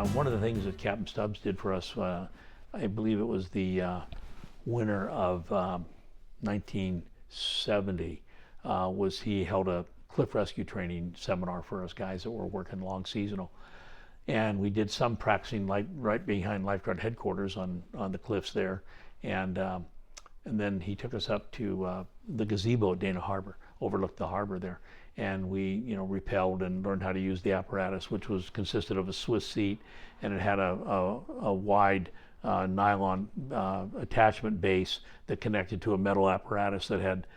one of the things that Captain Stubbs did for us, I believe it was the winter of 1970, was he held a cliff rescue training seminar for us guys that were working long seasonal. And we did some practicing right behind Lifeguard headquarters on the cliffs there. And then he took us up to the gazebo at Dana Harbor, overlooked the harbor there. And we, rappelled and learned how to use the apparatus, which consisted of a Swiss seat, and it had a wide nylon attachment base that connected to a metal apparatus that had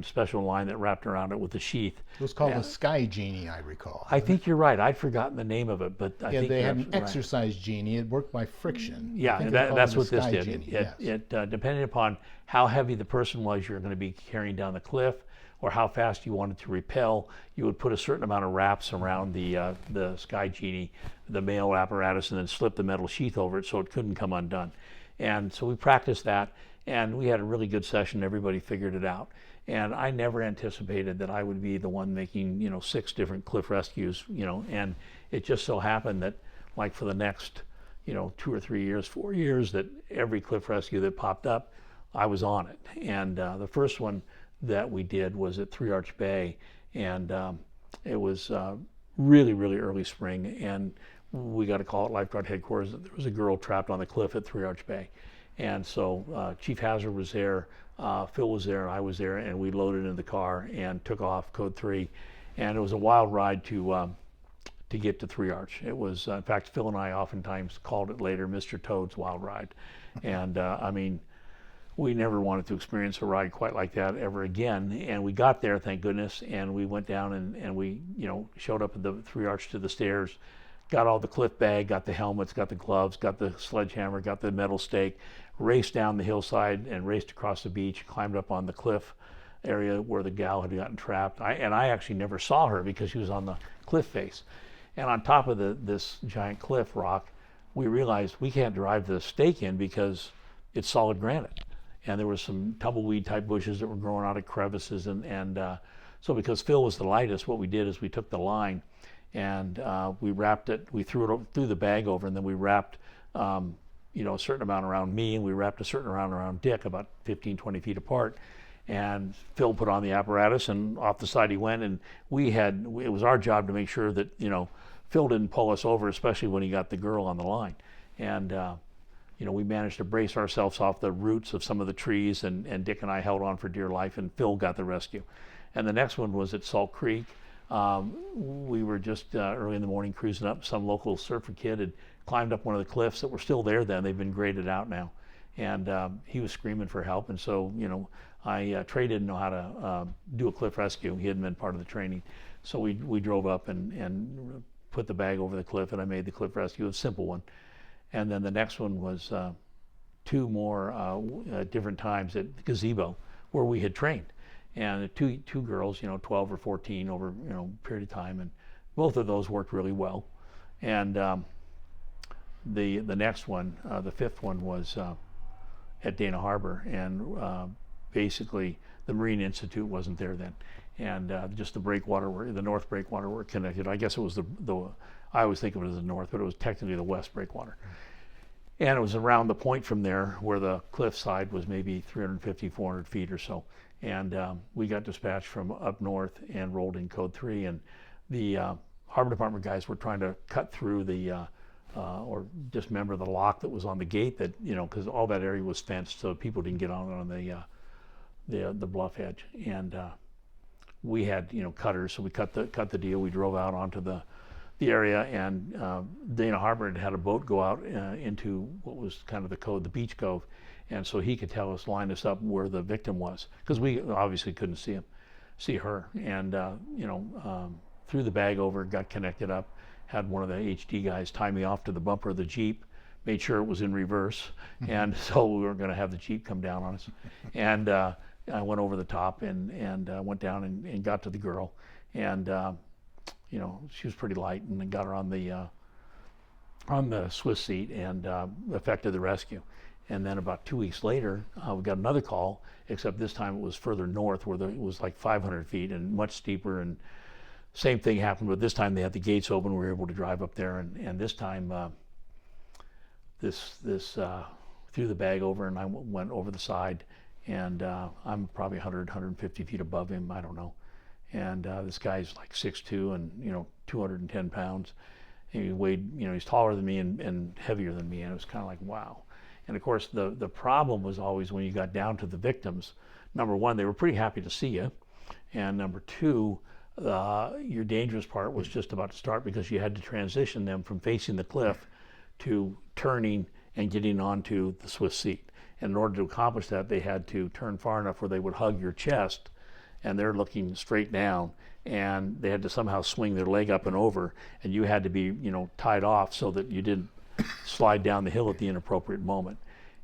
special line that wrapped around it with a sheath. It was called a Sky Genie, I recall. I think you're right. I'd forgotten the name of it, but I think they had an right. exercise genie. It worked by friction. Yeah, that's what this did. Genie, It depending upon how heavy the person was you're going to be carrying down the cliff, or how fast you wanted to rappel, you would put a certain amount of wraps around the Sky Genie, the male apparatus, and then slip the metal sheath over it so it couldn't come undone. And so we practiced that, and we had a really good session. Everybody figured it out. And I never anticipated that I would be the one making, 6 different cliff rescues, and it just so happened that, like, for the next, 2 or 3 years, 4 years, that every cliff rescue that popped up, I was on it. And the first one that we did was at Three Arch Bay, and it was really, really early spring, and we got a call at Lifeguard headquarters that there was a girl trapped on the cliff at Three Arch Bay. And so Chief Hazard was there, Phil was there, I was there, and we loaded in the car and took off Code 3. And it was a wild ride to get to Three Arch. It was, in fact, Phil and I oftentimes called it later Mr. Toad's Wild Ride. And I mean, we never wanted to experience a ride quite like that ever again. And we got there, thank goodness, and we went down and we, showed up at the Three Arch to the stairs, got all the cliff bag, got the helmets, got the gloves, got the sledgehammer, got the metal stake, raced down the hillside and raced across the beach, climbed up on the cliff area where the gal had gotten trapped. I actually never saw her because she was on the cliff face. And on top of this giant cliff rock, we realized we can't drive the stake in because it's solid granite. And there was some tumbleweed type bushes that were growing out of crevices. So because Phil was the lightest, what we did is we took the line and we wrapped it, we threw the bag over, and then we wrapped a certain amount around me, and we wrapped a certain amount around Dick, about 15, 20 feet apart. And Phil put on the apparatus, and off the side he went, and it was our job to make sure that, Phil didn't pull us over, especially when he got the girl on the line. And we managed to brace ourselves off the roots of some of the trees, and Dick and I held on for dear life, and Phil got the rescue. And the next one was at Salt Creek. We were just early in the morning cruising up. Some local surfer kid had climbed up one of the cliffs that were still there then. They've been graded out now. And he was screaming for help. And so, Trey didn't know how to do a cliff rescue. He hadn't been part of the training. So we drove up and put the bag over the cliff, and I made the cliff rescue, a simple one. And then the next one was 2 more different times at the gazebo where we had trained. And two girls, 12 or 14 over, a period of time, and both of those worked really well. And the next one, the 5th one, was at Dana Harbor, and basically the Marine Institute wasn't there then, and just the breakwater, the North Breakwater, were connected. I guess it was I always think of it as the North, but it was technically the West Breakwater. And it was around the point from there where the cliff side was maybe 350, 400 feet or so. And we got dispatched from up north and rolled in Code 3. And the Harbor Department guys were trying to cut through or dismember the lock that was on the gate, that, because all that area was fenced, so people didn't get on the bluff edge. And we had, cutters, so we cut the deal. We drove out onto the area, and Dana Harbor had a boat go out into what was kind of the beach cove, and so he could line us up where the victim was, because we obviously couldn't see her, and threw the bag over, got connected up, had one of the HD guys tie me off to the bumper of the Jeep, made sure it was in reverse, and so we were going to have the Jeep come down on us, and I went over the top and went down and got to the girl, and she was pretty light, and then got her on the Swiss seat and effected the rescue. And then about 2 weeks later, we got another call, except this time it was further north, where it was like 500 feet and much steeper, and same thing happened, but this time they had the gates open. We were able to drive up there, and this time this threw the bag over, and I went over the side, and I'm probably 100, 150 feet above him. I don't know. And this guy's like 6'2" and 210 pounds. And he weighed, he's taller than me and heavier than me, and it was kind of like, wow. And of course, the problem was always when you got down to the victims. Number one, they were pretty happy to see you, and number two, your dangerous part was just about to start because you had to transition them from facing the cliff to turning and getting onto the Swiss seat. And in order to accomplish that, they had to turn far enough where they would hug your chest, and they're looking straight down, and they had to somehow swing their leg up and over, and you had to be, tied off so that you didn't slide down the hill at the inappropriate moment.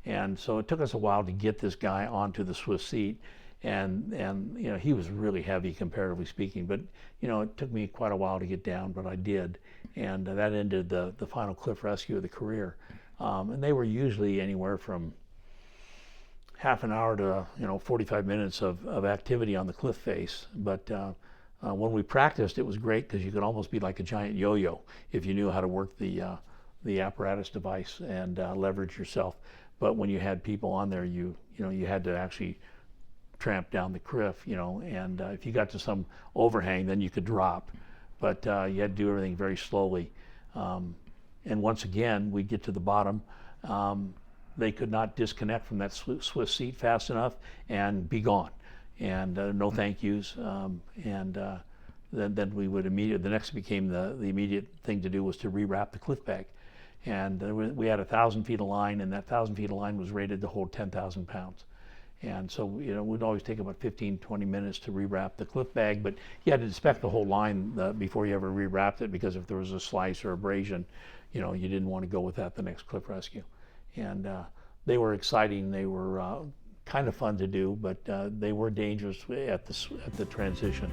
And so it took us a while to get this guy onto the Swiss seat, and he was really heavy comparatively speaking, but it took me quite a while to get down, but I did, and that ended the final cliff rescue of the career. And they were usually anywhere from half an hour to 45 minutes of activity on the cliff face. But when we practiced, it was great because you could almost be like a giant yo-yo if you knew how to work the apparatus device and leverage yourself. But when you had people on there, you had to actually tramp down the cliff, and if you got to some overhang, then you could drop. But you had to do everything very slowly. And once again, we'd get to the bottom. They could not disconnect from that Swiss seat fast enough and be gone. And no thank yous. Then we would immediately, the next became the immediate thing to do was to rewrap the cliff bag. And we had 1,000 feet of line, and that 1,000 feet of line was rated to hold 10,000 pounds. And so, it would always take about 15, 20 minutes to rewrap the cliff bag, but you had to inspect the whole line before you ever rewrapped it, because if there was a slice or abrasion, you didn't want to go with that the next cliff rescue. And they were exciting. They were kind of fun to do, but they were dangerous at the transition.